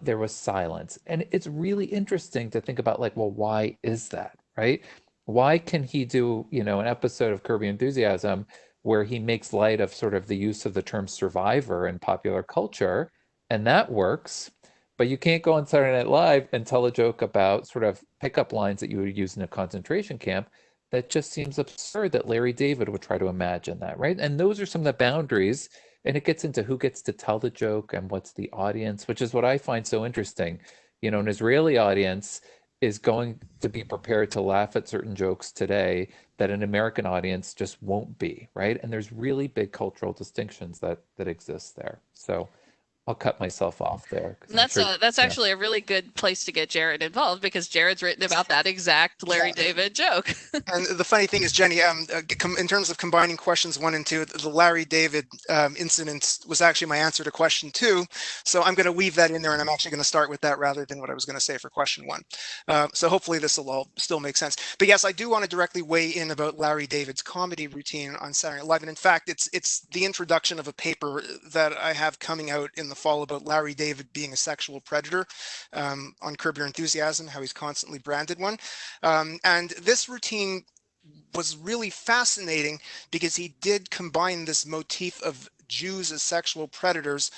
C: there was silence. And it's really interesting to think about like, well, why is that, right? Why can he do, an episode of Curb Your Enthusiasm where he makes light of sort of the use of the term survivor in popular culture, and that works, but you can't go on Saturday Night Live and tell a joke about sort of pickup lines that you would use in a concentration camp. That just seems absurd that Larry David would try to imagine that, right? And those are some of the boundaries. And it gets into who gets to tell the joke and what's the audience, which is what I find so interesting. An Israeli audience is going to be prepared to laugh at certain jokes today that an American audience just won't be, right? And there's really big cultural distinctions that exist there. So I'll cut myself off there.
E: And that's actually a really good place to get Jared involved because Jared's written about that exact Larry David joke.
A: And the funny thing is, Jenny, in terms of combining questions 1 and 2, the Larry David incident was actually my answer to question 2. So I'm going to weave that in there, and I'm actually going to start with that rather than what I was going to say for question 1. So hopefully this will all still make sense. But yes, I do want to directly weigh in about Larry David's comedy routine on Saturday Night Live. And in fact, it's the introduction of a paper that I have coming out in the fall about Larry David being a sexual predator on Curb Your Enthusiasm, how he's constantly branded one. And this routine was really fascinating because he did combine this motif of Jews as sexual predators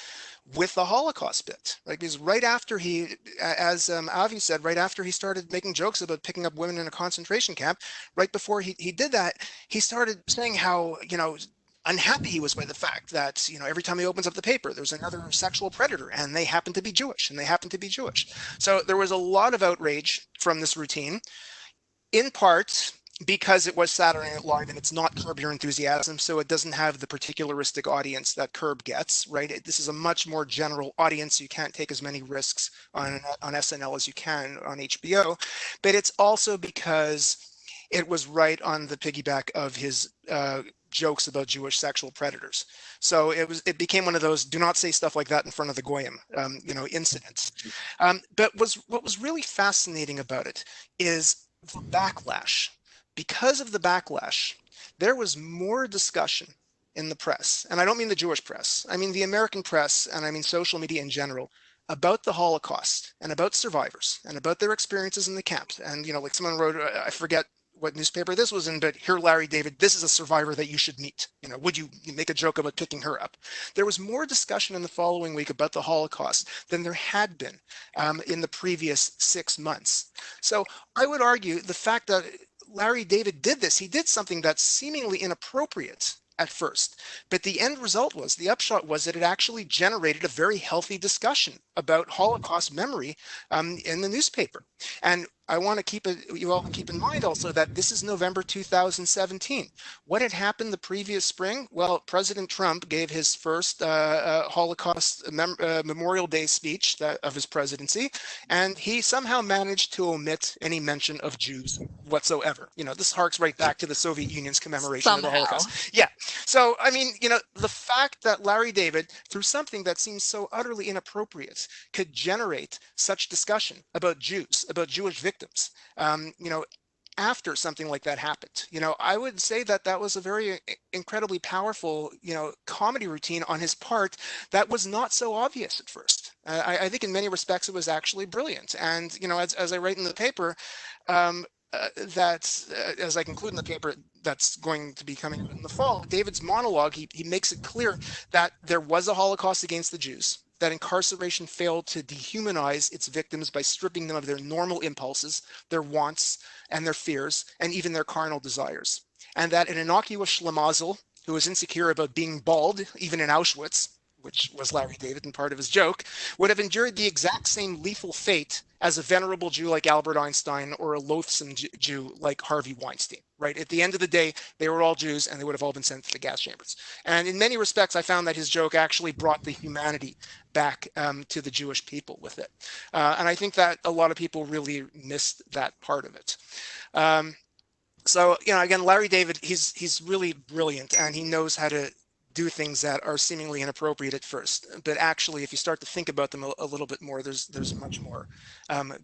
A: with the Holocaust bit. Like, because right after he, as Avi said, right after he started making jokes about picking up women in a concentration camp, right before he did that, he started saying how, unhappy he was by the fact that, every time he opens up the paper, there's another sexual predator and they happen to be Jewish and they happen to be Jewish. So there was a lot of outrage from this routine, in part because it was Saturday Night Live and it's not Curb Your Enthusiasm, so it doesn't have the particularistic audience that Curb gets, right? This is a much more general audience. You can't take as many risks on SNL as you can on HBO, but it's also because it was right on the piggyback of his jokes about Jewish sexual predators. So it became one of those do not say stuff like that in front of the goyim, incidents. But what was really fascinating about it is the backlash. Because of the backlash, there was more discussion in the press, and I don't mean the Jewish press, I mean the American press, and I mean social media in general, about the Holocaust and about survivors and about their experiences in the camps. And, like someone wrote, I forget what newspaper this was in, but here, Larry David, this is a survivor that you should meet. Would you make a joke about picking her up? There was more discussion in the following week about the Holocaust than there had been in the previous 6 months. So I would argue the fact that Larry David did this, he did something that's seemingly inappropriate at first, but the end result was, the upshot was that it actually generated a very healthy discussion about Holocaust memory in the newspaper. And I want to you all keep in mind also that this is November 2017. What had happened the previous spring? Well, President Trump gave his first Holocaust Memorial Day speech of his presidency, and he somehow managed to omit any mention of Jews whatsoever. This harks right back to the Soviet Union's commemoration of the Holocaust. Yeah. So, I mean, the fact that Larry David, through something that seems so utterly inappropriate, could generate such discussion about Jews, about Jewish victims, after something like that happened. I would say that that was a very incredibly powerful, comedy routine on his part that was not so obvious at first. I think in many respects it was actually brilliant. And, as I write in the paper, as I conclude in the paper that's going to be coming out in the fall, David's monologue, he makes it clear that there was a Holocaust against the Jews, that incarceration failed to dehumanize its victims by stripping them of their normal impulses, their wants, and their fears, and even their carnal desires. And that an innocuous schlemazel who was insecure about being bald, even in Auschwitz, which was Larry David and part of his joke, would have endured the exact same lethal fate as a venerable Jew like Albert Einstein or a loathsome Jew like Harvey Weinstein, right? At the end of the day, they were all Jews and they would have all been sent to the gas chambers. And in many respects, I found that his joke actually brought the humanity back to the Jewish people with it. And I think that a lot of people really missed that part of it. So, again, Larry David, he's really brilliant and he knows how to do things that are seemingly inappropriate at first, but actually, if you start to think about them a little bit more, there's much more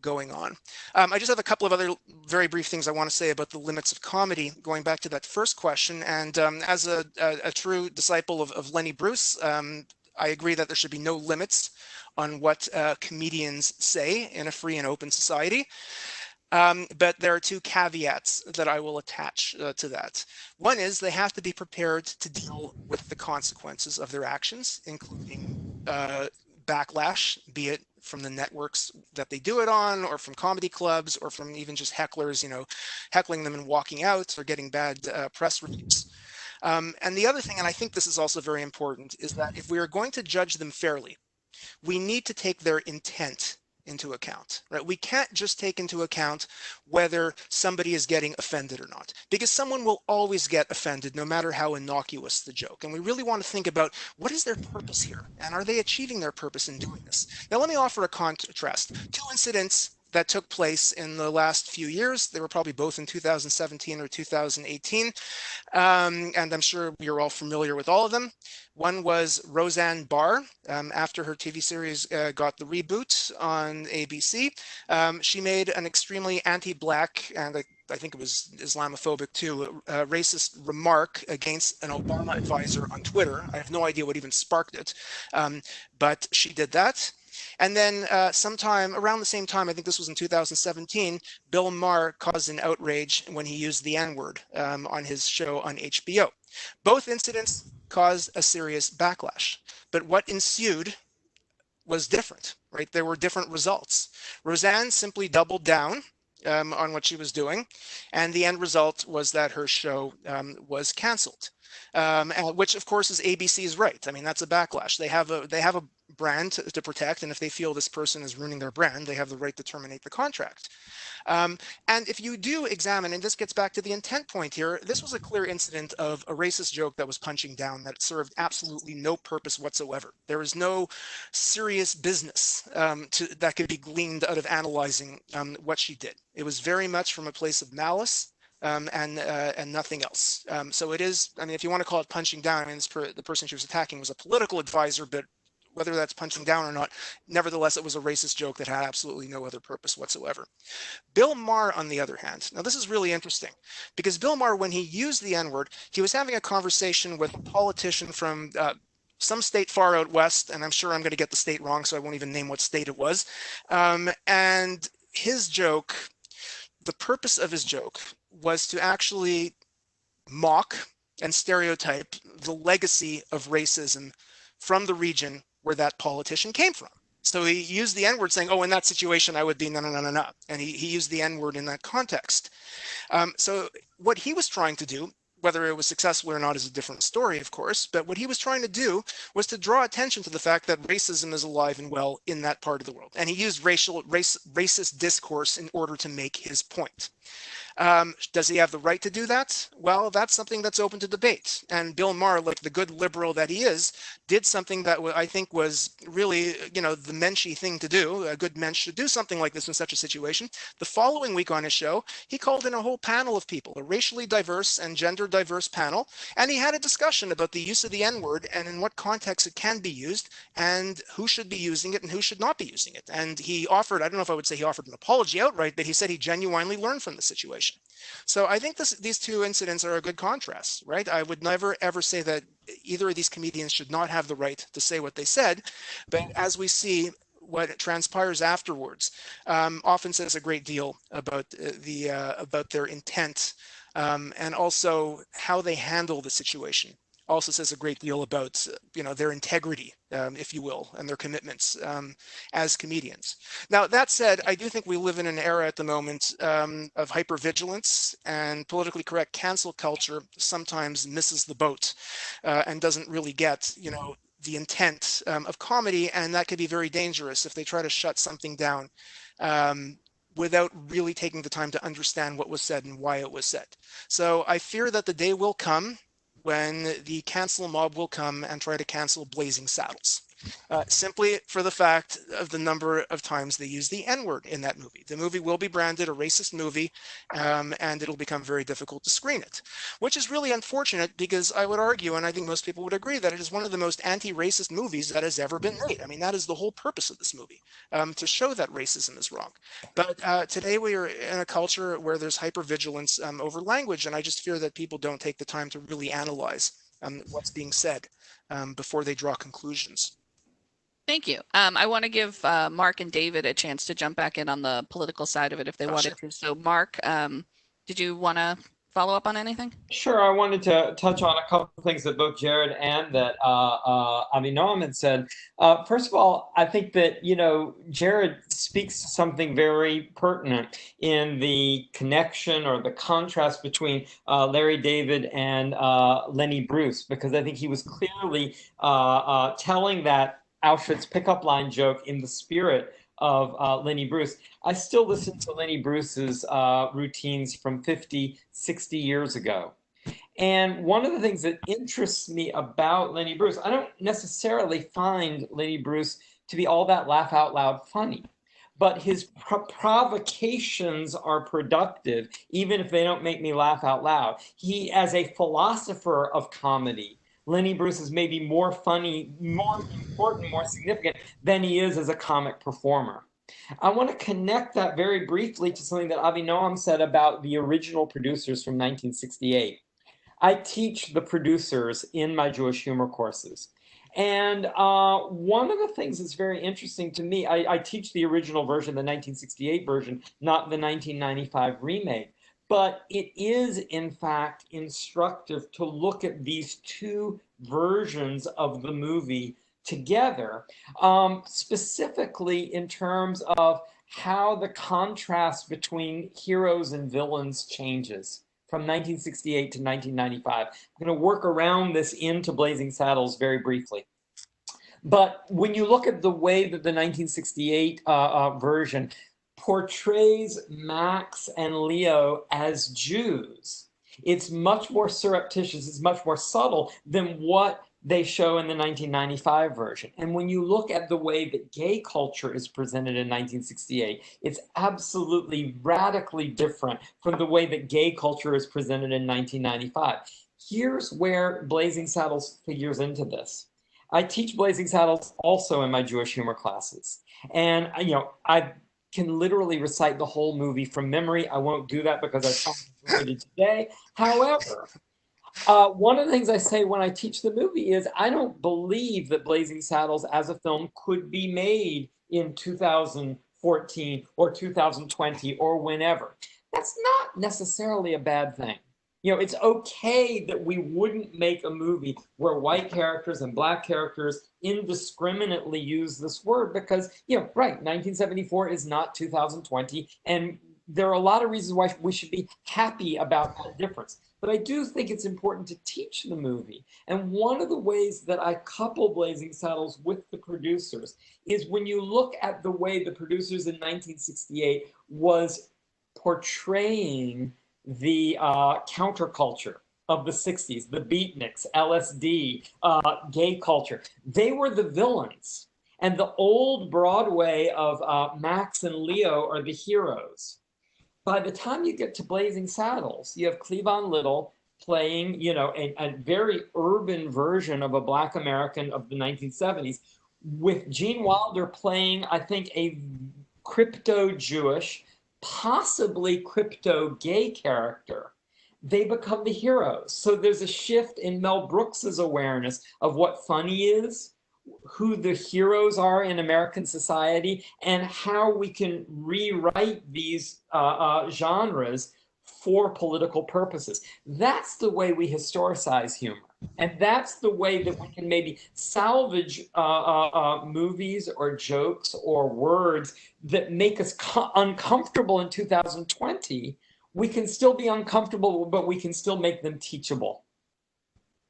A: going on. I just have a couple of other very brief things I want to say about the limits of comedy, going back to that first question. And as a true disciple of Lenny Bruce, I agree that there should be no limits on what comedians say in a free and open society. But there are two caveats that I will attach to that. One is they have to be prepared to deal with the consequences of their actions, including backlash, be it from the networks that they do it on, or from comedy clubs, or from even just hecklers, heckling them and walking out, or getting bad press reviews. And the other thing, and I think this is also very important, is that if we are going to judge them fairly, we need to take their intent into account, right? We can't just take into account whether somebody is getting offended or not, because someone will always get offended no matter how innocuous the joke. And we really want to think about what is their purpose here, and are they achieving their purpose in doing this? Now, let me offer a contrast. Two incidents that took place in the last few years. They were probably both in 2017 or 2018. And I'm sure you're all familiar with all of them. One was Roseanne Barr. After her TV series got the reboot on ABC, she made an extremely anti-Black, and I think it was Islamophobic too, racist remark against an Obama advisor on Twitter. I have no idea what even sparked it, but she did that. And then sometime around the same time, I think this was in 2017, Bill Maher caused an outrage when he used the N-word on his show on HBO. Both incidents caused a serious backlash, but what ensued was different, right? There were different results. Roseanne simply doubled down on what she was doing, and the end result was that her show was canceled. Which of course is ABC's right. I mean, that's a backlash. They have a brand to protect, and if they feel this person is ruining their brand, they have the right to terminate the contract. And if you do examine, and this gets back to the intent point here, this was a clear incident of a racist joke that was punching down, that served absolutely no purpose whatsoever. There is no serious business that could be gleaned out of analyzing what she did. It was very much from a place of malice. And nothing else. So it is, I mean, if you want to call it punching down, I mean, the person she was attacking was a political advisor, but whether that's punching down or not, nevertheless, it was a racist joke that had absolutely no other purpose whatsoever. Bill Maher, on the other hand, now this is really interesting, because Bill Maher, when he used the N-word, he was having a conversation with a politician from some state far out west, and I'm sure I'm going to get the state wrong, so I won't even name what state it was. And his joke, the purpose of his joke was to actually mock and stereotype the legacy of racism from the region where that politician came from. So he used the N-word saying, oh, in that situation, I would be no, no, no, no, no. And he used the N-word in that context. So what he was trying to do Whether it was successful or not is a different story, of course, but what he was trying to do was to draw attention to the fact that racism is alive and well in that part of the world. And he used racist discourse in order to make his point. Does he have the right to do that? Well, that's something that's open to debate. And Bill Maher, like the good liberal that he is, did something that I think was really, the menschy thing to do. A good mensch should do something like this in such a situation. The following week on his show, he called in a whole panel of people, a racially diverse and gender diverse panel, and he had a discussion about the use of the N-word and in what context it can be used and who should be using it and who should not be using it. And he offered, I don't know if I would say he offered an apology outright, but he said he genuinely learned from the situation. So I think these two incidents are a good contrast, right? I would never ever say that either of these comedians should not have the right to say what they said, but as we see, what transpires afterwards often says a great deal about about their intent and also how they handle the situation. Also says a great deal about their integrity, if you will, and their commitments as comedians. Now, that said, I do think we live in an era at the moment of hypervigilance, and politically correct cancel culture sometimes misses the boat and doesn't really get the intent of comedy, and that could be very dangerous if they try to shut something down without really taking the time to understand what was said and why it was said. So I fear that the day will come when the cancel mob will come and try to cancel Blazing Saddles, simply for the fact of the number of times they use the N-word in that movie. The movie will be branded a racist movie, and it'll become very difficult to screen it, which is really unfortunate because I would argue, and I think most people would agree, that it is one of the most anti-racist movies that has ever been made. I mean, that is the whole purpose of this movie, to show that racism is wrong. But today we are in a culture where there's hypervigilance over language, and I just fear that people don't take the time to really analyze what's being said before they draw conclusions.
E: Thank you. I want to give Mark and David a chance to jump back in on the political side of it if they wanted to. So Mark, did you want to follow up on anything?
D: Sure. I wanted to touch on a couple of things that both Jared and that Avinoam had said. First of all, I think that, Jared speaks to something very pertinent in the connection or the contrast between Larry David and Lenny Bruce, because I think he was clearly telling that Auschwitz pickup line joke in the spirit of Lenny Bruce. I still listen to Lenny Bruce's routines from 50, 60 years ago. And one of the things that interests me about Lenny Bruce, I don't necessarily find Lenny Bruce to be all that laugh out loud funny, but his provocations are productive, even if they don't make me laugh out loud. He, as a philosopher of comedy, Lenny Bruce is maybe more funny, more important, more significant than he is as a comic performer. I want to connect that very briefly to something that Avinoam said about the original producers from 1968. I teach the producers in my Jewish humor courses. And one of the things that's very interesting to me, I teach the original version, the 1968 version, not the 1995 remake. But it is, in fact, instructive to look at these two versions of the movie together, specifically in terms of how the contrast between heroes and villains changes from 1968 to 1995. I'm going to work around this into Blazing Saddles very briefly. But when you look at the way that the 1968 version portrays Max and Leo as Jews, it's much more surreptitious, it's much more subtle than what they show in the 1995 version. And when you look at the way that gay culture is presented in 1968, it's absolutely radically different from the way that gay culture is presented in 1995. Here's where Blazing Saddles figures into this. I teach Blazing Saddles also in my Jewish humor classes. And, I can literally recite the whole movie from memory. I won't do that because I concentrated today. However, one of the things I say when I teach the movie is I don't believe that Blazing Saddles as a film could be made in 2014 or 2020 or whenever. That's not necessarily a bad thing. It's okay that we wouldn't make a movie where white characters and black characters indiscriminately use this word because, right, 1974 is not 2020, and there are a lot of reasons why we should be happy about that difference. But I do think it's important to teach the movie. And one of the ways that I couple Blazing Saddles with the producers is when you look at the way the producers in 1968 was portraying the counterculture of the 60s, the beatniks, LSD, gay culture. They were the villains. And the old Broadway of Max and Leo are the heroes. By the time you get to Blazing Saddles, you have Cleavon Little playing, you know, a very urban version of a Black American of the 1970s, with Gene Wilder playing, I think, a crypto-Jewish, possibly crypto-gay character. They become the heroes. So there's a shift in Mel Brooks's awareness of what funny is, who the heroes are in American society, and how we can rewrite these genres for political purposes. That's the way we historicize humor. And that's the way that we can maybe salvage movies or jokes or words that make us uncomfortable in 2020. We can still be uncomfortable, but we can still make them teachable.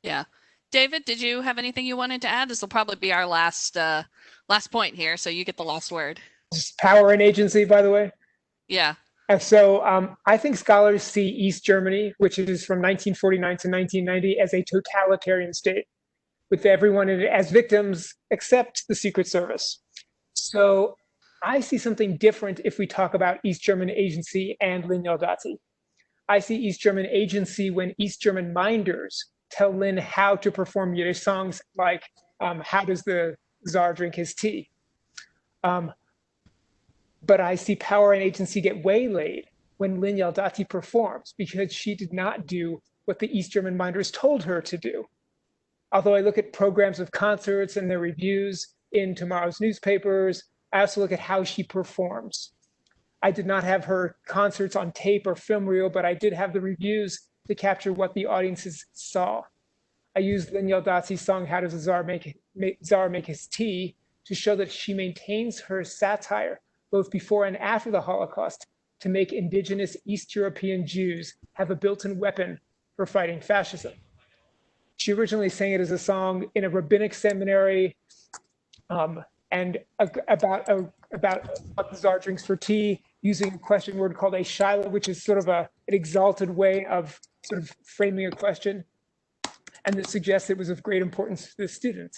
E: Yeah. David, did you have anything you wanted to add? This will probably be our last point here, so you get the last word.
G: Power and agency, by the way.
E: Yeah.
G: So I think scholars see East Germany, which is from 1949 to 1990, as a totalitarian state, with everyone in it as victims except the Secret Service. So I see something different if we talk about East German agency and Lignaldati. I see East German agency when East German minders tell Lynn how to perform Yiddish songs like How Does the Tsar Drink His Tea? But I see power and agency get waylaid when Lynn Yaldati performs, because she did not do what the East German minders told her to do. Although I look at programs of concerts and their reviews in tomorrow's newspapers, I also look at how she performs. I did not have her concerts on tape or film reel, but I did have the reviews to capture what the audiences saw. I used Lynn Yaldati's song, How Does the Tsar Make His Tea, to show that she maintains her satire, both before and after the Holocaust, to make indigenous East European Jews have a built-in weapon for fighting fascism. She originally sang it as a song in a rabbinic seminary, and about what the Tsar drinks for tea, using a question word called a shaila, which is sort of an exalted way of sort of framing a question. And this suggests it was of great importance to the student.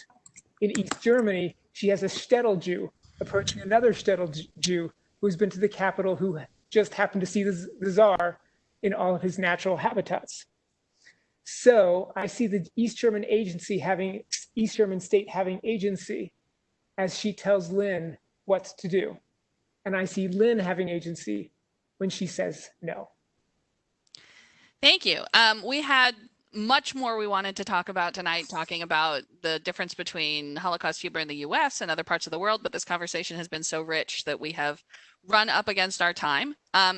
G: In East Germany, she has a shtetl Jew approaching another shtetl Jew who's been to the capital, who just happened to see the Tsar in all of his natural habitats. So I see the East German state having agency as she tells Lynn what to do. And I see Lynn having agency when she says no.
E: Thank you. We had much more we wanted to talk about tonight, talking about the difference between Holocaust humor in the US and other parts of the world, but this conversation has been so rich that we have run up against our time.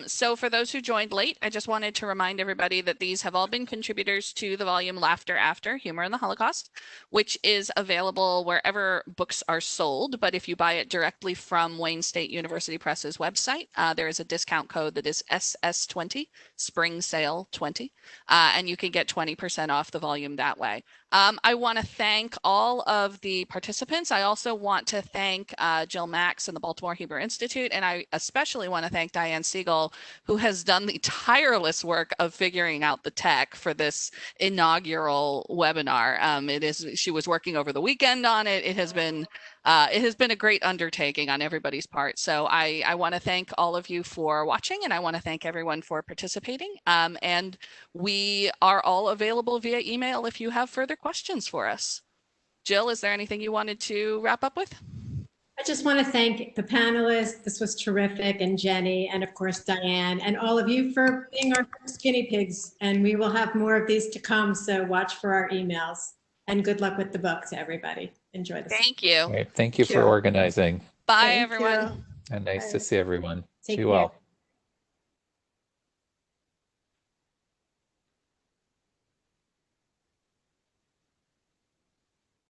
E: So for those who joined late, I just wanted to remind everybody that these have all been contributors to the volume Laughter After, Humor in the Holocaust, which is available wherever books are sold. But if you buy it directly from Wayne State University Press's website, there is a discount code that is SS20, Spring Sale 20, and you can get 20% off the volume that way. I want to thank all of the participants. I also want to thank Jill Max and the Baltimore Hebrew Institute, and I especially want to thank Diane Siegel, who has done the tireless work of figuring out the tech for this inaugural webinar. She was working over the weekend on it. It has been a great undertaking on everybody's part. So I want to thank all of you for watching, and I want to thank everyone for participating. And we are all available via email if you have further questions for us. Jill, is there anything you wanted to wrap up with?
H: I just want to thank the panelists. This was terrific, and Jenny, and of course, Diane, and all of you for being our first guinea pigs. And we will have more of these to come, so watch for our emails. And good luck with the book to everybody. Enjoy this.
E: Thank you.
C: Great. Thank you for organizing.
E: Bye,
F: Thank
E: everyone.
F: you.
C: And nice to see everyone.
H: Take
C: See you
H: care.
C: all.